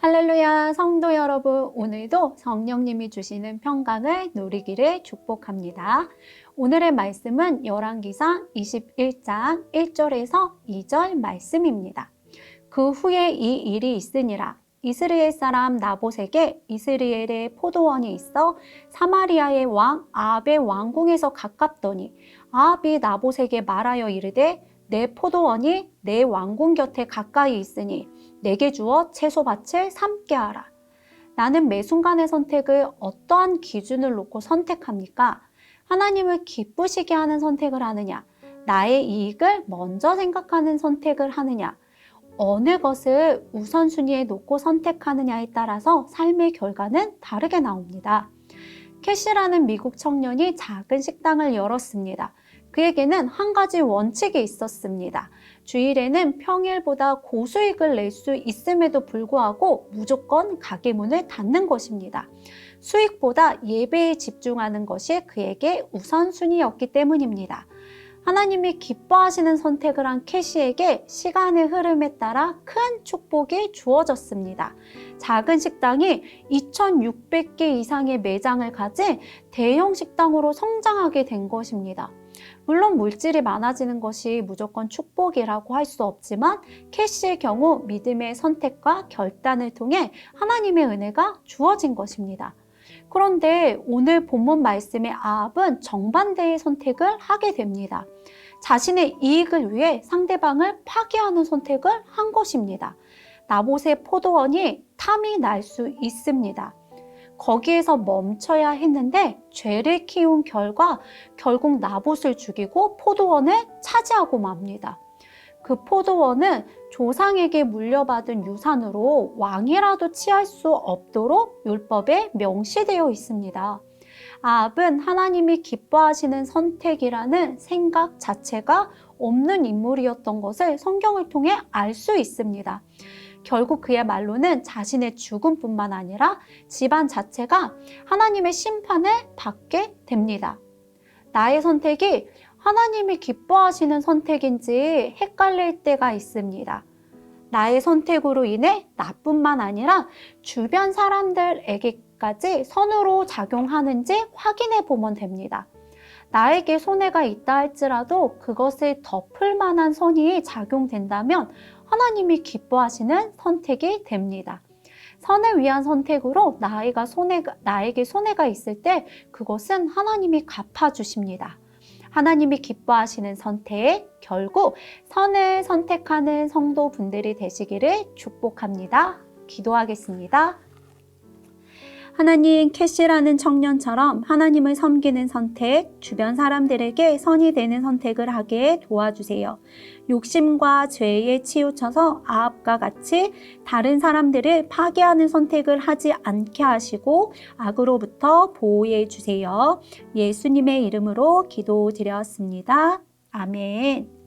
할렐루야, 성도 여러분, 오늘도 성령님이 주시는 평강을 누리기를 축복합니다. 오늘의 말씀은 열왕기상 21장 1절에서 2절 말씀입니다. 그 후에 이 일이 있으니라. 이스라엘 사람 나봇에게 이스라엘의 포도원이 있어 사마리아의 왕 아합의 왕궁에서 가깝더니 아합이 나봇에게 말하여 이르되 내 포도원이 내 왕궁 곁에 가까이 있으니 내게 주어 채소밭을 삼게 하라. 나는 매 순간의 선택을 어떠한 기준을 놓고 선택합니까? 하나님을 기쁘시게 하는 선택을 하느냐? 나의 이익을 먼저 생각하는 선택을 하느냐? 어느 것을 우선순위에 놓고 선택하느냐에 따라서 삶의 결과는 다르게 나옵니다. 캐시라는 미국 청년이 작은 식당을 열었습니다. 그에게는 한 가지 원칙이 있었습니다. 주일에는 평일보다 고수익을 낼 수 있음에도 불구하고 무조건 가게 문을 닫는 것입니다. 수익보다 예배에 집중하는 것이 그에게 우선순위였기 때문입니다. 하나님이 기뻐하시는 선택을 한 캐시에게 시간의 흐름에 따라 큰 축복이 주어졌습니다. 작은 식당이 2,600개 이상의 매장을 가진 대형 식당으로 성장하게 된 것입니다. 물론 물질이 많아지는 것이 무조건 축복이라고 할 수 없지만 캐시의 경우 믿음의 선택과 결단을 통해 하나님의 은혜가 주어진 것입니다. 그런데 오늘 본문 말씀의 아합은 정반대의 선택을 하게 됩니다. 자신의 이익을 위해 상대방을 파괴하는 선택을 한 것입니다. 나봇의 포도원이 탐이 날 수 있습니다. 거기에서 멈춰야 했는데 죄를 키운 결과 결국 나봇을 죽이고 포도원을 차지하고 맙니다. 그 포도원은 조상에게 물려받은 유산으로 왕이라도 취할 수 없도록 율법에 명시되어 있습니다. 아합은 하나님이 기뻐하시는 선택이라는 생각 자체가 없는 인물이었던 것을 성경을 통해 알 수 있습니다. 결국 그야말로는 자신의 죽음뿐만 아니라 집안 자체가 하나님의 심판을 받게 됩니다. 나의 선택이 하나님이 기뻐하시는 선택인지 헷갈릴 때가 있습니다. 나의 선택으로 인해 나뿐만 아니라 주변 사람들에게까지 선으로 작용하는지 확인해 보면 됩니다. 나에게 손해가 있다 할지라도 그것을 덮을 만한 선이 작용된다면 하나님이 기뻐하시는 선택이 됩니다. 선을 위한 선택으로 나에게 손해가 있을 때 그것은 하나님이 갚아주십니다. 하나님이 기뻐하시는 선택, 결국 선을 선택하는 성도분들이 되시기를 축복합니다. 기도하겠습니다. 하나님, 캐시라는 청년처럼 하나님을 섬기는 선택, 주변 사람들에게 선이 되는 선택을 하게 도와주세요. 욕심과 죄에 치우쳐서 아합과 같이 다른 사람들을 파괴하는 선택을 하지 않게 하시고 악으로부터 보호해 주세요. 예수님의 이름으로 기도드렸습니다. 아멘.